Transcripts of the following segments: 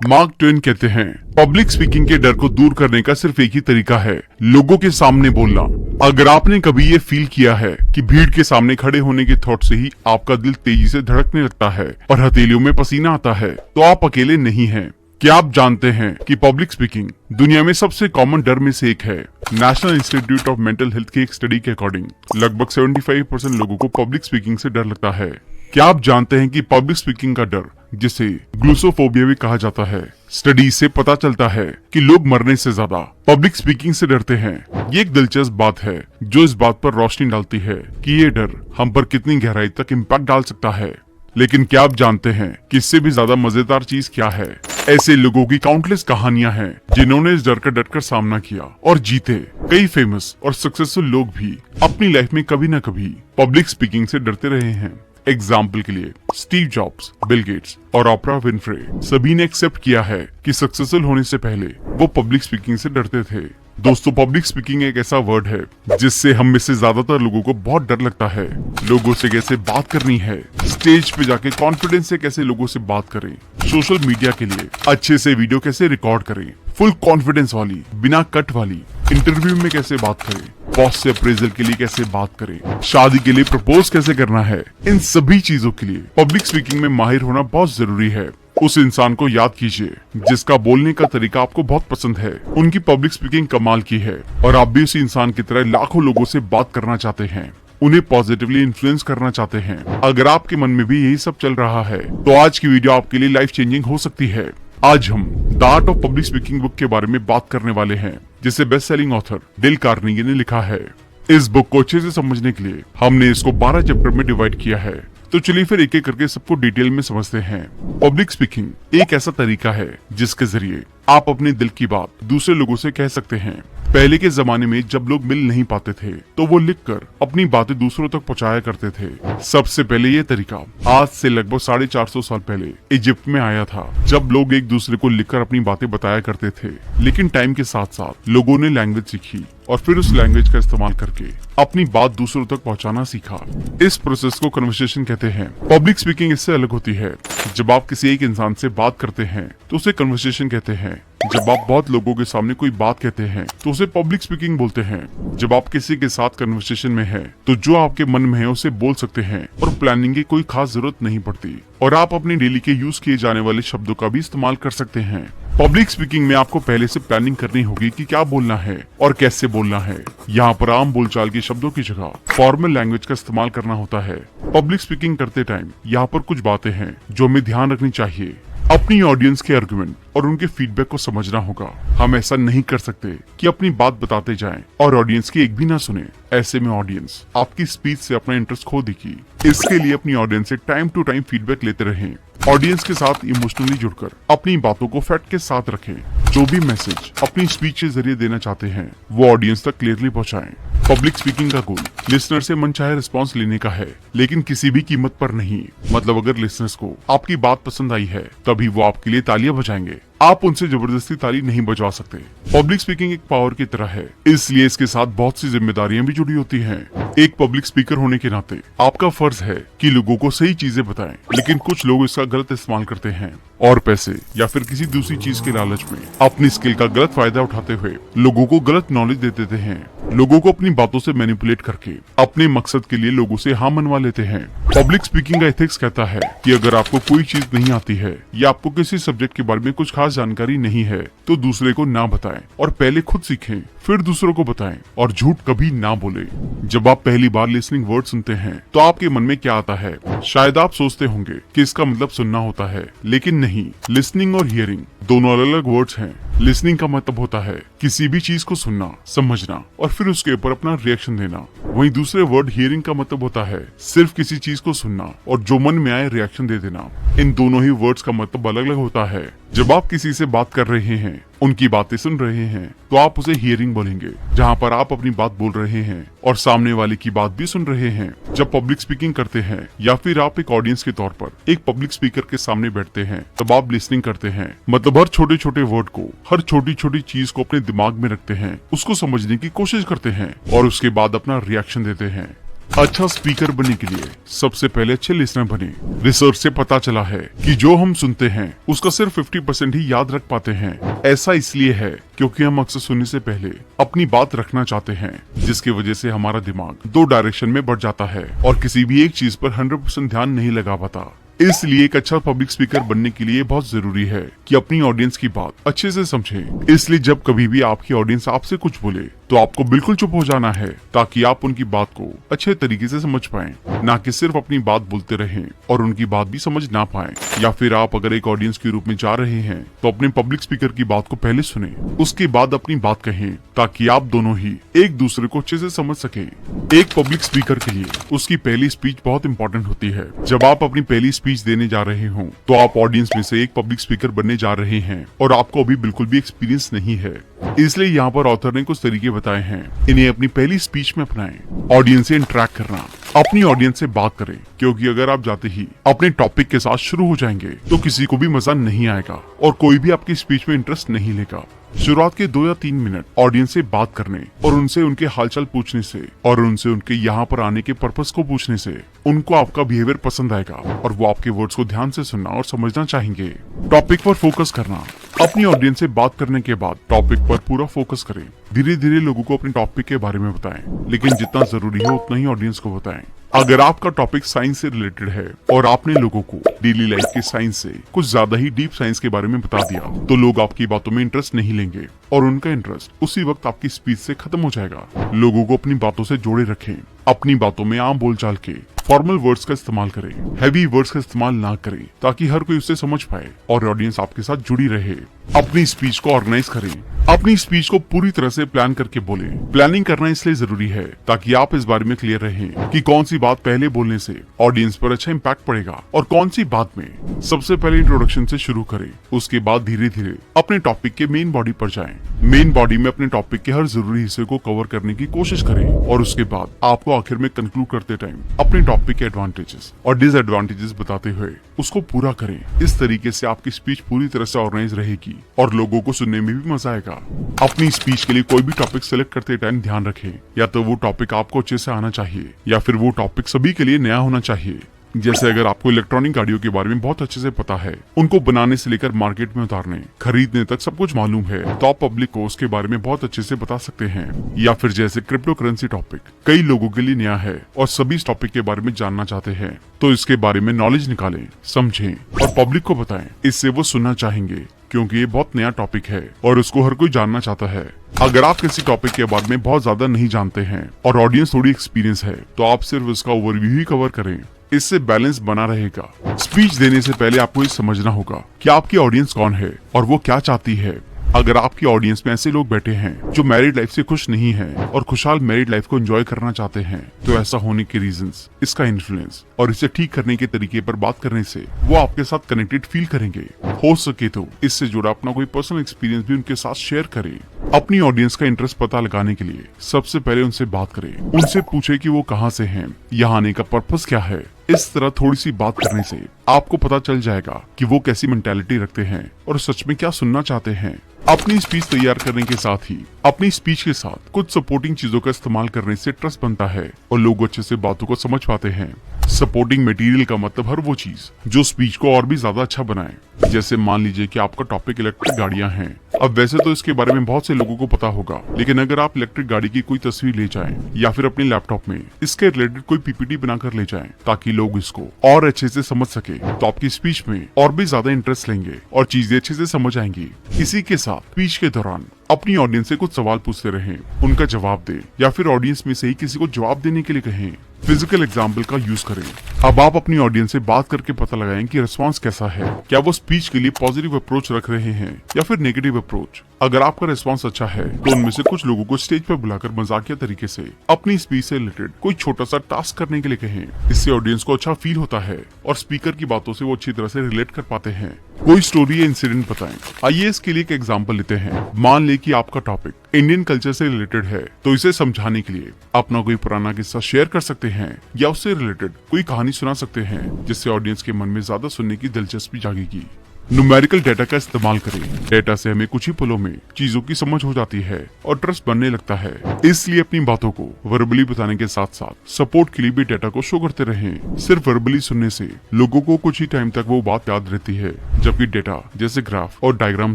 Mark Twain कहते हैं, public speaking के डर को दूर करने का सिर्फ एक ही तरीका है, लोगों के सामने बोलना। अगर आपने कभी ये फील किया है कि भीड़ के सामने खड़े होने के थॉट से ही आपका दिल तेजी से धड़कने लगता है और हथेलियों में पसीना आता है, तो आप अकेले नहीं हैं। क्या आप जानते हैं कि पब्लिक स्पीकिंग दुनिया में सबसे कॉमन डर में से एक है। National institute of mental health की एक स्टडी के अकॉर्डिंग लगभग 75% लोगों को पब्लिक स्पीकिंग से डर लगता है। क्या आप जानते हैं कि पब्लिक स्पीकिंग का डर, जिसे ग्लूसोफोबिया भी कहा जाता है, स्टडी से पता चलता है कि लोग मरने से ज्यादा पब्लिक स्पीकिंग से डरते हैं। ये एक दिलचस्प बात है जो इस बात पर रोशनी डालती है कि ये डर हम पर कितनी गहराई तक इम्पैक्ट डाल सकता है। लेकिन क्या आप जानते हैं कि इससे भी ज्यादा मजेदार चीज क्या है? ऐसे लोगों की काउंटलेस कहानियां हैं जिन्होंने इस डर का डटकर सामना किया और जीते। कई फेमस और सक्सेसफुल लोग भी अपनी लाइफ में कभी न कभी पब्लिक स्पीकिंग से डरते रहे हैं। एग्जाम्पल के लिए स्टीव जॉब्स, बिल गेट्स और ऑपरा विनफ्रे सभी ने एक्सेप्ट किया है कि सक्सेसफुल होने से पहले वो पब्लिक स्पीकिंग से डरते थे। दोस्तों, पब्लिक स्पीकिंग एक ऐसा वर्ड है जिससे हम में से ज्यादातर लोगों को बहुत डर लगता है। लोगों से कैसे बात करनी है, स्टेज पे जाके कॉन्फिडेंस से कैसे लोगों से बात करें, सोशल मीडिया के लिए अच्छे से वीडियो कैसे रिकॉर्ड करें, फुल कॉन्फिडेंस वाली बिना कट वाली इंटरव्यू में कैसे बात करें, बॉस से अप्रेजल के लिए कैसे बात करें, शादी के लिए प्रपोज कैसे करना है। इन सभी चीजों के लिए पब्लिक स्पीकिंग में माहिर होना बहुत जरूरी है। उस इंसान को याद कीजिए जिसका बोलने का तरीका आपको बहुत पसंद है। उनकी पब्लिक स्पीकिंग कमाल की है और आप भी उसी इंसान की तरह लाखों लोगों से बात करना चाहते हैं, उन्हें पॉजिटिवली इन्फ्लुएंस करना चाहते हैं। अगर आपके मन में भी यही सब चल रहा है तो आज की वीडियो आपके लिए लाइफ चेंजिंग हो सकती है। आज हम the art of public speaking book के बारे में बात करने वाले हैं, जिसे best selling author Dale Carnegie ने लिखा है। इस बुक को अच्छे से समझने के लिए हमने इसको 12 चैप्टर में डिवाइड किया है। तो चलिए फिर एक एक करके सबको डिटेल में समझते हैं। पब्लिक स्पीकिंग एक ऐसा तरीका है जिसके जरिए आप अपने दिल की बात दूसरे लोगों से कह सकते हैं। पहले के जमाने में जब लोग मिल नहीं पाते थे तो वो लिखकर अपनी बातें दूसरों तक पहुंचाया करते थे। सबसे पहले ये तरीका आज से लगभग 450 साल पहले इजिप्ट में आया था, जब लोग एक दूसरे को लिखकर अपनी बातें बताया करते थे। लेकिन टाइम के साथ साथ लोगों ने लैंग्वेज सीखी और फिर उस लैंग्वेज का इस्तेमाल करके अपनी बात दूसरों तक पहुंचाना सीखा। इस प्रोसेस को कन्वर्सेशन कहते हैं। पब्लिक स्पीकिंग इससे अलग होती है। जब आप किसी एक इंसान से बात करते हैं तो उसे कन्वर्सेशन कहते हैं। जब आप बहुत लोगों के सामने कोई बात कहते हैं तो उसे पब्लिक स्पीकिंग बोलते हैं। जब आप किसी के साथ कन्वर्सेशन में हैं, तो जो आपके मन में है उसे बोल सकते हैं और प्लानिंग की कोई खास जरूरत नहीं पड़ती। और आप अपने डेली के यूज किए जाने वाले शब्दों का भी इस्तेमाल कर सकते हैं। पब्लिक स्पीकिंग में आपको पहले से प्लानिंग करनी होगी कि क्या बोलना है और कैसे बोलना है। यहाँ पर आम बोलचाल के शब्दों की जगह फॉर्मल लैंग्वेज का इस्तेमाल करना होता है। पब्लिक स्पीकिंग करते टाइम यहाँ पर कुछ बातें हैं जो हमें ध्यान रखनी चाहिए। अपनी ऑडियंस के आर्गुमेंट और उनके फीडबैक को समझना होगा। हम ऐसा नहीं कर सकते कि अपनी बात बताते जाएं और ऑडियंस की एक भी ना सुने। ऐसे में ऑडियंस आपकी स्पीच से अपना इंटरेस्ट खो देगी। इसके लिए अपनी ऑडियंस से टाइम टू टाइम फीडबैक लेते रहें। ऑडियंस के साथ इमोशनली जुड़कर अपनी बातों को फैक्ट के साथ रखें। जो भी मैसेज अपनी स्पीच के जरिए देना चाहते हैं वो ऑडियंस तक क्लियरली पहुंचाएं। पब्लिक स्पीकिंग का गोल लिसनर से मनचाहे रिस्पांस लेने का है, लेकिन किसी भी कीमत पर नहीं। मतलब अगर लिसनर्स को आपकी बात पसंद आई है तभी वो आपके लिए तालियां बजाएंगे। आप उनसे जबरदस्ती ताली नहीं बजवा सकते। पब्लिक स्पीकिंग एक पावर की तरह है, इसलिए इसके साथ बहुत सी जिम्मेदारियां भी जुड़ी होती हैं। एक पब्लिक स्पीकर होने के नाते आपका फर्ज है कि लोगों को सही चीजें बताएं, लेकिन कुछ लोग इसका गलत इस्तेमाल करते हैं और पैसे या फिर किसी दूसरी चीज के लालच में अपनी स्किल का गलत फायदा उठाते हुए लोगों को गलत नॉलेज दे देते हैं। लोगों को अपनी बातों से मैनिपुलेट करके अपने मकसद के लिए लोगों से हाँ मनवा लेते हैं। पब्लिक स्पीकिंग का एथिक्स कहता है कि अगर आपको कोई चीज नहीं आती है या आपको किसी सब्जेक्ट के बारे में कुछ खास जानकारी नहीं है तो दूसरे को ना बताएं और पहले खुद सीखें, फिर दूसरों को बताएं और झूठ कभी ना बोले। जब आप पहली बार लिसनिंग वर्ड सुनते हैं तो आपके मन में क्या आता है? शायद आप सोचते होंगे कि इसका मतलब सुनना होता है, लेकिन नहीं। लिसनिंग और हियरिंग दोनों अलग अलग वर्ड्स हैं। लिसनिंग का मतलब होता है किसी भी चीज को सुनना, समझना और फिर उसके ऊपर अपना रिएक्शन देना। वहीं दूसरे वर्ड हियरिंग का मतलब होता है सिर्फ किसी चीज को सुनना और जो मन में आए रिएक्शन दे देना। इन दोनों ही वर्ड्स का मतलब अलग अलग होता है। जब आप किसी से बात कर रहे हैं, उनकी बातें सुन रहे हैं, तो आप उसे हियरिंग बोलेंगे, जहाँ पर आप अपनी बात बोल रहे हैं और सामने वाले की बात भी सुन रहे हैं। जब पब्लिक स्पीकिंग करते हैं या फिर आप एक ऑडियंस के तौर पर एक पब्लिक स्पीकर के सामने बैठते हैं, तब आप लिसनिंग करते हैं। मतलब हर छोटे छोटे वर्ड को, हर छोटी छोटी चीज को अपने दिमाग में रखते हैं, उसको समझने की कोशिश करते हैं और उसके बाद अपना रिएक्शन देते हैं। अच्छा स्पीकर बनने के लिए सबसे पहले अच्छे लिसनर बने। रिसर्च से पता चला है कि जो हम सुनते हैं उसका सिर्फ 50% ही याद रख पाते हैं। ऐसा इसलिए है क्योंकि हम अक्सर सुनने से पहले अपनी बात रखना चाहते हैं, जिसकी वजह से हमारा दिमाग 2 डायरेक्शन में बढ़ जाता है और किसी भी एक चीज पर 100% ध्यान नहीं लगा पाता। इसलिए एक अच्छा पब्लिक स्पीकर बनने के लिए बहुत जरूरी है कि अपनी ऑडियंस की बात अच्छे से समझें। इसलिए जब कभी भी आपकी ऑडियंस आपसे कुछ बोले तो आपको बिल्कुल चुप हो जाना है, ताकि आप उनकी बात को अच्छे तरीके से समझ पाएं, ना कि सिर्फ अपनी बात बोलते रहें और उनकी बात भी समझ ना पाएं। या फिर आप अगर एक ऑडियंस के रूप में जा रहे हैं तो अपने पब्लिक स्पीकर की बात को पहले सुने, उसके बाद अपनी बात कहें, ताकि आप दोनों ही एक दूसरे को अच्छे से समझ सके। एक पब्लिक स्पीकर के लिए उसकी पहली स्पीच बहुत इंपॉर्टेंट होती है। जब आप अपनी पहली स्पीच देने जा रहे हो तो आप ऑडियंस में से एक पब्लिक स्पीकर बनने जा रहे हैं और आपको अभी बिल्कुल भी एक्सपीरियंस नहीं है। इसलिए यहाँ पर ऑथर ने कुछ तरीके बताए हैं, इन्हें अपनी पहली स्पीच में अपनाएं। ऑडियंस से इंटरेक्ट करना, अपनी ऑडियंस से बात करें, क्योंकि अगर आप जाते ही अपने टॉपिक के साथ शुरू हो जाएंगे तो किसी को भी मजा नहीं आएगा और कोई भी आपकी स्पीच में इंटरेस्ट नहीं लेगा। शुरुआत के 2 या 3 मिनट ऑडियंस से बात करने और उनसे उनके हालचाल पूछने से और उनसे उनके यहाँ पर आने के पर्पस को पूछने से उनको आपका बिहेवियर पसंद आएगा और वो आपके वर्ड्स को ध्यान से सुनना और समझना चाहेंगे। टॉपिक पर फोकस करना, अपनी ऑडियंस से बात करने के बाद टॉपिक पर पूरा फोकस करें। धीरे धीरे लोगों को अपने टॉपिक के बारे में बताएं, लेकिन जितना जरूरी है उतना ही ऑडियंस को बताएं। अगर आपका टॉपिक साइंस से रिलेटेड है और आपने लोगों को डेली लाइफ के साइंस से कुछ ज्यादा ही डीप साइंस के बारे में बता दिया तो लोग आपकी बातों में इंटरेस्ट नहीं लेंगे और उनका इंटरेस्ट उसी वक्त आपकी स्पीच से खत्म हो जाएगा। लोगों को अपनी बातों से जोड़े रखें। अपनी बातों में आम बोलचाल के फॉर्मल वर्ड्स का इस्तेमाल करें, हैवी वर्ड्स का इस्तेमाल ना करें, ताकि हर कोई उसे समझ पाए और ऑडियंस आपके साथ जुड़ी रहे। अपनी स्पीच को ऑर्गेनाइज करें, अपनी स्पीच को पूरी तरह से प्लान करके बोले। प्लानिंग करना इसलिए जरूरी है ताकि आप इस बारे में क्लियर रहें कि कौन सी बात पहले बोलने से ऑडियंस पर अच्छा इम्पैक्ट पड़ेगा और कौन सी बात में। सबसे पहले इंट्रोडक्शन से शुरू करें, उसके बाद धीरे धीरे अपने टॉपिक के मेन बॉडी पर जाएं। मेन बॉडी में अपने टॉपिक के हर जरूरी हिस्से को कवर करने की कोशिश करें और उसके बाद आपको आखिर में कंक्लूड करते टाइम अपने टॉपिक के एडवांटेजेस और डिसएडवांटेजेस बताते हुए उसको पूरा करें। इस तरीके से आपकी स्पीच पूरी तरह से ऑर्गेनाइज रहेगी और लोगों को सुनने में भी मजा आएगा। अपनी स्पीच के लिए कोई भी टॉपिक सिलेक्ट करते टाइम ध्यान रखें, या तो वो टॉपिक आपको अच्छे से आना चाहिए या फिर वो टॉपिक सभी के लिए नया होना चाहिए। जैसे अगर आपको इलेक्ट्रॉनिक गाड़ियों के बारे में बहुत अच्छे से पता है, उनको बनाने से लेकर मार्केट में उतारने खरीदने तक सब कुछ मालूम है, तो आप पब्लिक को उसके बारे में बहुत अच्छे से बता सकते हैं। या फिर जैसे क्रिप्टो करेंसी टॉपिक कई लोगों के लिए नया है और सभी इस टॉपिक के बारे में जानना चाहते हैं, तो इसके बारे में नॉलेज निकालें, समझें और पब्लिक को बताएं। इससे वो सुनना चाहेंगे, क्योंकि ये बहुत नया टॉपिक है और उसको हर कोई जानना चाहता है। अगर आप किसी टॉपिक के बारे में बहुत ज्यादा नहीं जानते हैं और ऑडियंस थोड़ी एक्सपीरियंस है, तो आप सिर्फ उसका ओवरव्यू ही कवर करें। इससे बैलेंस बना रहेगा। स्पीच देने से पहले आपको ये समझना होगा कि आपकी ऑडियंस कौन है और वो क्या चाहती है। अगर आपकी ऑडियंस में ऐसे लोग बैठे हैं जो मैरिड लाइफ से खुश नहीं हैं और खुशहाल मैरिड लाइफ को एंजॉय करना चाहते हैं, तो ऐसा होने के रीजंस, इसका इन्फ्लुएंस और इसे ठीक करने के तरीके पर बात करने से वो आपके साथ कनेक्टेड फील करेंगे। हो सके तो इससे जुड़ा अपना कोई पर्सनल एक्सपीरियंस भी उनके साथ शेयर करें। अपनी ऑडियंस का इंटरेस्ट पता लगाने के लिए सबसे पहले उनसे बात करें। उनसे पूछे कि वो कहाँ से हैं, यहाँ आने का पर्पस क्या है। इस तरह थोड़ी सी बात करने से आपको पता चल जाएगा कि वो कैसी मेंटालिटी रखते हैं और सच में क्या सुनना चाहते हैं। अपनी स्पीच तैयार करने के साथ ही अपनी स्पीच के साथ कुछ सपोर्टिंग चीजों का इस्तेमाल करने से ट्रस्ट बनता है और लोग अच्छे से बातों को समझ पाते हैं। सपोर्टिंग मटेरियल का मतलब हर वो चीज जो स्पीच को और भी ज्यादा अच्छा बनाए। जैसे मान लीजिए कि आपका टॉपिक इलेक्ट्रिक गाड़ियां हैं। अब वैसे तो इसके बारे में बहुत से लोगों को पता होगा, लेकिन अगर आप इलेक्ट्रिक गाड़ी की कोई तस्वीर ले जाएं या फिर अपने लैपटॉप में इसके रिलेटेड कोई पीपीटी बनाकर ले जाएं ताकि लोग इसको और अच्छे से समझ सके, तो आपकी स्पीच में और भी ज्यादा इंटरेस्ट लेंगे और चीजें अच्छे से समझ आएंगी। इसी के साथ स्पीच के दौरान अपनी ऑडियंस से कुछ सवाल पूछते रहें, उनका जवाब दे या फिर ऑडियंस में से ही किसी को जवाब देने के लिए कहें। फिजिकल एग्जाम्पल का यूज करें। अब आप अपनी ऑडियंस से बात करके पता लगाएं कि रिस्पांस कैसा है। क्या वो स्पीच के लिए पॉजिटिव अप्रोच रख रहे हैं या फिर नेगेटिव अप्रोच। अगर आपका रिस्पांस अच्छा है तो उनमें से कुछ लोगों को स्टेज पर बुलाकर मजाकिया तरीके से अपनी स्पीच से रिलेटेड कोई छोटा सा टास्क करने के लिए कहें। इससे ऑडियंस को अच्छा फील होता है और स्पीकर की बातों से वो अच्छी तरह से रिलेट कर पाते हैं। कोई स्टोरी या इंसिडेंट बताएं। आइए इसके लिए एक एग्जाम्पल लेते हैं। मान ले कि आपका टॉपिक इंडियन कल्चर से रिलेटेड है, तो इसे समझाने के लिए अपना कोई पुराना किस्सा शेयर कर सकते हैं या उससे रिलेटेड कोई कहानी सुना सकते हैं, जिससे ऑडियंस के मन में ज्यादा सुनने की दिलचस्पी जागेगी। न्यूमेरिकल डाटा का इस्तेमाल करें। डाटा से हमें कुछ ही पलों में चीजों की समझ हो जाती है और ट्रस्ट बनने लगता है। इसलिए अपनी बातों को वर्बली बताने के साथ साथ सपोर्ट के लिए भी डाटा को शो करते रहें। सिर्फ वर्बली सुनने से लोगों को कुछ ही टाइम तक वो बात याद रहती है, जबकि डाटा जैसे ग्राफ और डायग्राम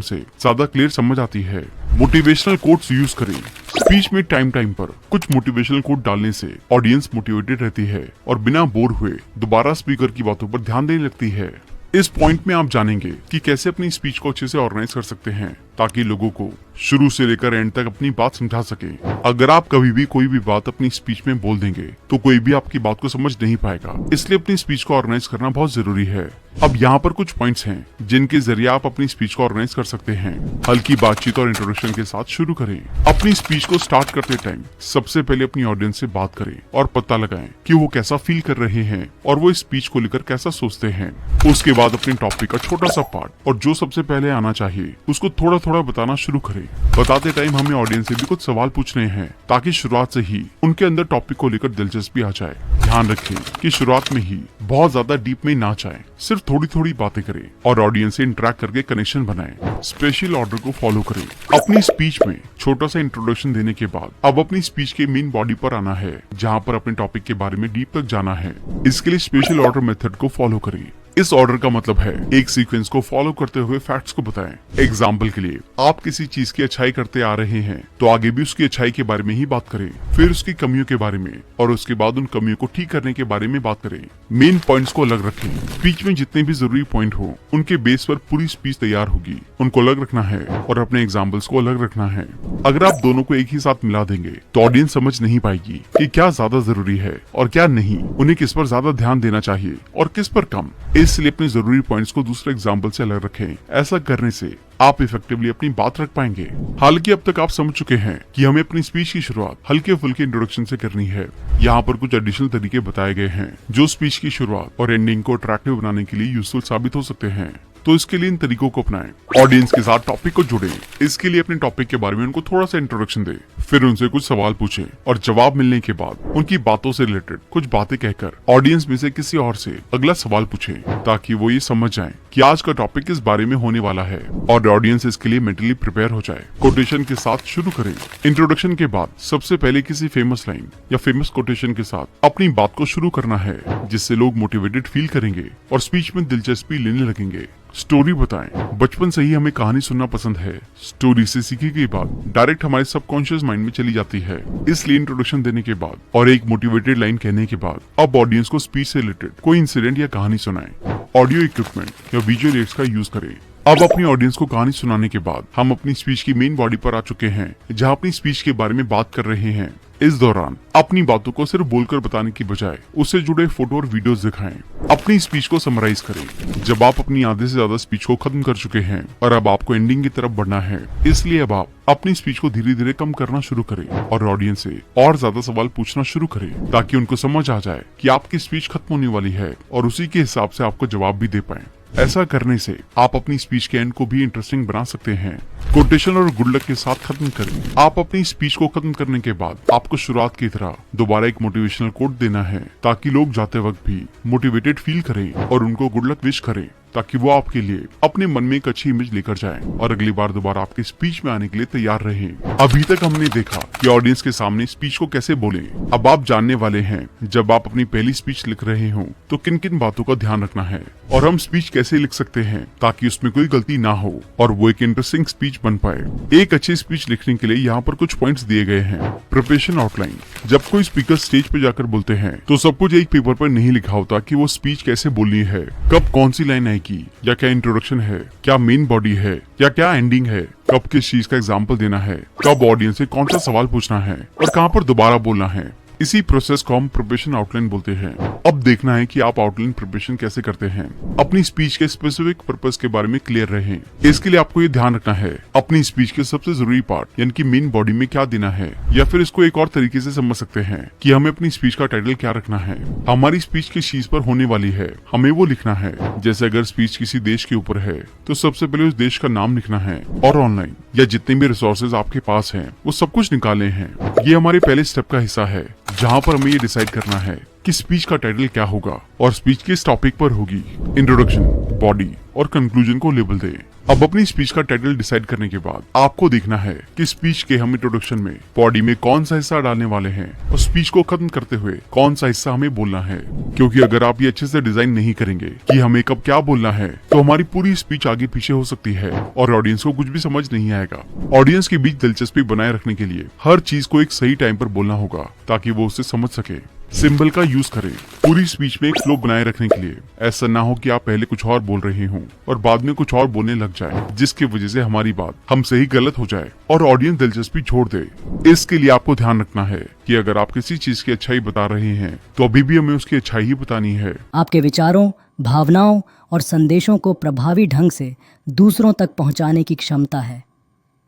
से ज्यादा क्लियर समझ आती है। मोटिवेशनल कोट्स यूज करें। स्पीच में टाइम पर कुछ मोटिवेशनल कोट डालने से ऑडियंस मोटिवेटेड रहती है और बिना बोर हुए दोबारा स्पीकर की बातों पर ध्यान देने लगती है। इस पॉइंट में आप जानेंगे कि कैसे अपनी स्पीच को अच्छे से ऑर्गेनाइज कर सकते हैं ताकि लोगों को शुरू से लेकर एंड तक अपनी बात समझा सके। अगर आप कभी भी कोई भी बात अपनी स्पीच में बोल देंगे तो कोई भी आपकी बात को समझ नहीं पाएगा। इसलिए अपनी स्पीच को ऑर्गेनाइज करना बहुत जरूरी है। अब यहाँ पर कुछ पॉइंट्स हैं जिनके जरिए आप अपनी स्पीच को ऑर्गेनाइज कर सकते हैं। हल्की बातचीत और इंट्रोडक्शन के साथ शुरू करें। अपनी स्पीच को स्टार्ट करते टाइम सबसे पहले अपनी ऑडियंस से बात करें और पता लगाएं कि वो कैसा फील कर रहे हैं और वो इस स्पीच को लेकर कैसा सोचते हैं। उसके बाद अपने टॉपिक का छोटा सा पार्ट और जो सबसे पहले आना चाहिए उसको थोड़ा थोड़ा बताना शुरू करें। बताते टाइम हमें ऑडियंस से भी कुछ सवाल पूछने हैं ताकि शुरुआत से ही उनके अंदर टॉपिक को लेकर दिलचस्पी आ जाए। ध्यान रखें कि शुरुआत में ही बहुत ज्यादा डीप में ना जाएं, सिर्फ थोड़ी थोड़ी बातें करें और ऑडियंस से इंटरेक्ट करके कनेक्शन बनाएं। स्पेशल ऑर्डर को फॉलो करें। अपनी स्पीच में छोटा सा इंट्रोडक्शन देने के बाद अब अपनी स्पीच के मेन बॉडी पर आना है, जहाँ पर अपने टॉपिक के बारे में डीप तक जाना है। इसके लिए स्पेशल ऑर्डर मेथड को फॉलो करें। इस ऑर्डर का मतलब है एक सीक्वेंस को फॉलो करते हुए फैक्ट्स को बताएं। एग्जाम्पल के लिए आप किसी चीज की अच्छाई करते आ रहे हैं तो आगे भी उसकी अच्छाई के बारे में ही बात करें, फिर उसकी कमियों के बारे में और उसके बाद उन कमियों को ठीक करने के बारे में बात करें। मेन पॉइंट्स को अलग रखें। स्पीच में जितने भी जरूरी पॉइंट हो उनके बेस पर पूरी स्पीच तैयार होगी, उनको अलग रखना है और अपने एग्जाम्पल्स को अलग रखना है। अगर आप दोनों को एक ही साथ मिला देंगे तो ऑडियंस समझ नहीं पाएगी कि क्या ज्यादा जरूरी है और क्या नहीं, उन्हें किस पर ज्यादा ध्यान देना चाहिए और किस पर कम। इसलिए अपने जरूरी पॉइंट्स को दूसरे एग्जाम्पल से अलग रखें। ऐसा करने से आप इफेक्टिवली अपनी बात रख पाएंगे। हालांकि अब तक आप समझ चुके हैं कि हमें अपनी स्पीच की शुरुआत हल्के फुल्के इंट्रोडक्शन से करनी है। यहाँ पर कुछ एडिशनल तरीके बताए गए हैं जो स्पीच की शुरुआत और एंडिंग को अट्रैक्टिव बनाने के लिए यूजफुल साबित हो सकते हैं। तो इसके लिए इन तरीकों को अपनाएं। ऑडियंस के साथ टॉपिक को जुड़े। इसके लिए अपने टॉपिक के बारे में उनको थोड़ा सा इंट्रोडक्शन दे, फिर उनसे कुछ सवाल पूछे और जवाब मिलने के बाद उनकी बातों से रिलेटेड कुछ बातें कहकर ऑडियंस में से किसी और से अगला सवाल पूछे ताकि वो ये समझ जाए कि आज का टॉपिक किस बारे में होने वाला है और ऑडियंस इसके लिए मेंटली प्रिपेयर हो जाए। कोटेशन के साथ शुरू करें। इंट्रोडक्शन के बाद सबसे पहले किसी फेमस लाइन या फेमस कोटेशन के साथ अपनी बात को शुरू करना है, जिससे लोग मोटिवेटेड फील करेंगे और स्पीच में दिलचस्पी लेने लगेंगे। स्टोरी बताएं। बचपन से ही हमें कहानी सुनना पसंद है। स्टोरी से सीखी गई बात डायरेक्ट हमारे सबकॉन्शियस माइंड में चली जाती है। इसलिए इंट्रोडक्शन देने के बाद और एक मोटिवेटेड लाइन कहने के बाद अब ऑडियंस को स्पीच से रिलेटेड कोई इंसिडेंट या कहानी सुनाएं। ऑडियो इक्विपमेंट या विजुअल एड्स का यूज करें। अब अपनी ऑडियंस को कहानी सुनाने के बाद हम अपनी स्पीच की मेन बॉडी पर आ चुके हैं, जहां अपनी स्पीच के बारे में बात कर रहे हैं। इस दौरान अपनी बातों को सिर्फ बोलकर बताने की बजाय उससे जुड़े फोटो और वीडियोस दिखाएं। अपनी स्पीच को समराइज करें। जब आप अपनी आधे से ज्यादा स्पीच को खत्म कर चुके हैं और अब आपको एंडिंग की तरफ बढ़ना है, इसलिए अब आप अपनी स्पीच को धीरे धीरे कम करना शुरू करें और ऑडियंस से और ज्यादा सवाल पूछना शुरू करें ताकि उनको समझ आ जाए कि आपकी स्पीच खत्म होने वाली है और उसी के हिसाब से आपको जवाब भी दे पाए। ऐसा करने से आप अपनी स्पीच के एंड को भी इंटरेस्टिंग बना सकते हैं। कोटेशन और गुड लक के साथ खत्म करें। आप अपनी स्पीच को खत्म करने के बाद आपको शुरुआत की तरह दोबारा एक मोटिवेशनल कोट देना है ताकि लोग जाते वक्त भी मोटिवेटेड फील करें और उनको गुड लक विश करें, ताकि वो आपके लिए अपने मन में एक अच्छी इमेज लेकर जाएं और अगली बार दोबारा आपकी स्पीच में आने के लिए तैयार रहें। अभी तक हमने देखा कि ऑडियंस के सामने स्पीच को कैसे बोलें। अब आप जानने वाले हैं जब आप अपनी पहली स्पीच लिख रहे हो तो किन किन बातों का ध्यान रखना है और हम स्पीच कैसे लिख सकते हैं ताकि उसमें कोई गलती ना हो और वो एक इंटरेस्टिंग स्पीच बन पाए। एक अच्छी स्पीच लिखने के लिए यहाँ पर कुछ पॉइंट्स दिए गए हैं। Preparation outline. जब कोई स्पीकर स्टेज पे जाकर बोलते हैं तो सब कुछ एक पेपर पर नहीं लिखा होता कि वो स्पीच कैसे बोलनी है, कब कौन सी लाइन आएगी, या क्या इंट्रोडक्शन है, क्या मेन बॉडी है, या क्या एंडिंग है, कब किस चीज का एग्जाम्पल देना है, कब ऑडियंस से कौन सा सवाल पूछना है और कहाँ पर दोबारा बोलना है। इसी प्रोसेस को हम प्रिपरेशन आउटलाइन बोलते हैं। अब देखना है कि आप आउटलाइन प्रिपरेशन कैसे करते हैं। अपनी स्पीच के स्पेसिफिक पर्पस के बारे में क्लियर रहें। इसके लिए आपको ये ध्यान रखना है अपनी स्पीच के सबसे जरूरी पार्ट यानी कि मेन बॉडी में क्या देना है, या फिर इसको एक और तरीके से समझ सकते हैं कि हमें अपनी स्पीच का टाइटल क्या रखना है। हमारी स्पीच किस चीज पर होने वाली है हमें वो लिखना है। जैसे अगर स्पीच किसी देश के ऊपर है तो सबसे पहले उस देश का नाम लिखना है और ऑनलाइन या जितने भी रिसोर्सेज आपके पास हैं वो सब कुछ निकाले हैं। ये हमारे पहले स्टेप का हिस्सा है जहाँ पर हमें ये डिसाइड करना है कि स्पीच का टाइटल क्या होगा और स्पीच किस टॉपिक पर होगी। इंट्रोडक्शन, बॉडी और कंक्लूजन को लेबल दे। अब अपनी स्पीच का टाइटल डिसाइड करने के बाद आपको देखना है कि स्पीच के हम इंट्रोडक्शन में बॉडी में कौन सा हिस्सा डालने वाले हैं और स्पीच को खत्म करते हुए कौन सा हिस्सा हमें बोलना है। क्योंकि अगर आप ये अच्छे से डिजाइन नहीं करेंगे कि हमें कब क्या बोलना है, तो हमारी पूरी स्पीच आगे पीछे हो सकती है और ऑडियंस को कुछ भी समझ नहीं आएगा। ऑडियंस के बीच दिलचस्पी बनाए रखने के लिए हर चीज को एक सही टाइम पर बोलना होगा ताकि वो उसे समझ सके। सिंबल का यूज करें पूरी स्पीच में एक फ्लो बनाए रखने के लिए। ऐसा ना हो कि आप पहले कुछ और बोल रहे हों और बाद में कुछ और बोलने लग जाए, जिसकी वजह से हमारी बात हमसे ही गलत हो जाए और ऑडियंस दिलचस्पी छोड़ दे। इसके लिए आपको ध्यान रखना है कि अगर आप किसी चीज की अच्छाई बता रहे हैं तो अभी भी हमें उसकी अच्छाई ही बतानी है। आपके विचारों, भावनाओं और संदेशों को प्रभावी ढंग से दूसरों तक पहुंचाने की क्षमता है।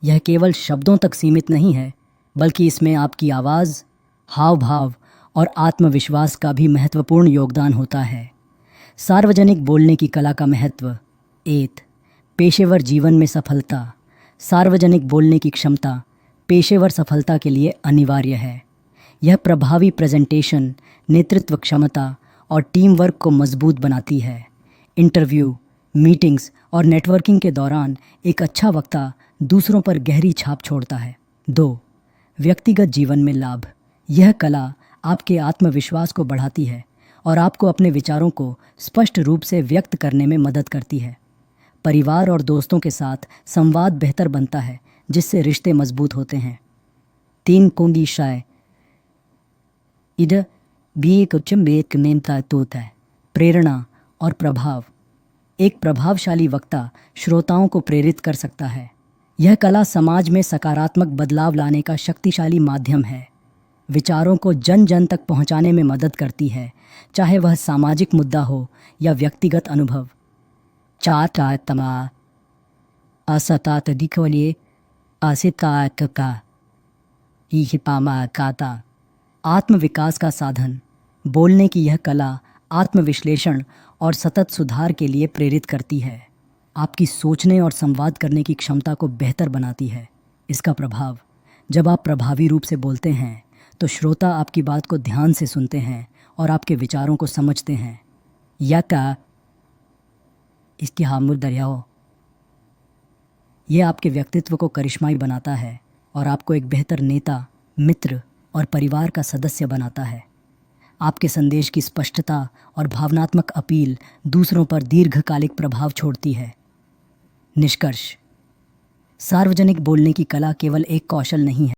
यह केवल शब्दों तक सीमित नहीं है, बल्कि इसमें आपकी आवाज़, हाव भाव और आत्मविश्वास का भी महत्वपूर्ण योगदान होता है। सार्वजनिक बोलने की कला का महत्व। 1. पेशेवर जीवन में सफलता। सार्वजनिक बोलने की क्षमता पेशेवर सफलता के लिए अनिवार्य है। यह प्रभावी प्रेजेंटेशन, नेतृत्व क्षमता और टीम वर्क को मजबूत बनाती है। इंटरव्यू, मीटिंग्स और नेटवर्किंग के दौरान एक अच्छा वक्ता दूसरों पर गहरी छाप छोड़ता है। 2. व्यक्तिगत जीवन में लाभ। यह कला आपके आत्मविश्वास को बढ़ाती है और आपको अपने विचारों को स्पष्ट रूप से व्यक्त करने में मदद करती है। परिवार और दोस्तों के साथ संवाद बेहतर बनता है, जिससे रिश्ते मजबूत होते हैं। 3. कुंदी शाय इध भी कुछ मेनता तोता है। प्रेरणा और प्रभाव। एक प्रभावशाली वक्ता श्रोताओं को प्रेरित कर सकता है। यह कला समाज में सकारात्मक बदलाव लाने का शक्तिशाली माध्यम है। विचारों को जन जन तक पहुंचाने में मदद करती है, चाहे वह सामाजिक मुद्दा हो या व्यक्तिगत अनुभव। 4. तमा असतात दिखवलिए असितात का हिपामा काता। आत्मविकास का साधन। बोलने की यह कला आत्मविश्लेषण और सतत सुधार के लिए प्रेरित करती है। आपकी सोचने और संवाद करने की क्षमता को बेहतर बनाती है। इसका प्रभाव। जब आप प्रभावी रूप से बोलते हैं तो श्रोता आपकी बात को ध्यान से सुनते हैं और आपके विचारों को समझते हैं। या का इसकी हामुल दरियाओ। यह आपके व्यक्तित्व को करिश्माई बनाता है और आपको एक बेहतर नेता, मित्र और परिवार का सदस्य बनाता है। आपके संदेश की स्पष्टता और भावनात्मक अपील दूसरों पर दीर्घकालिक प्रभाव छोड़ती है। निष्कर्ष। सार्वजनिक बोलने की कला केवल एक कौशल नहीं है,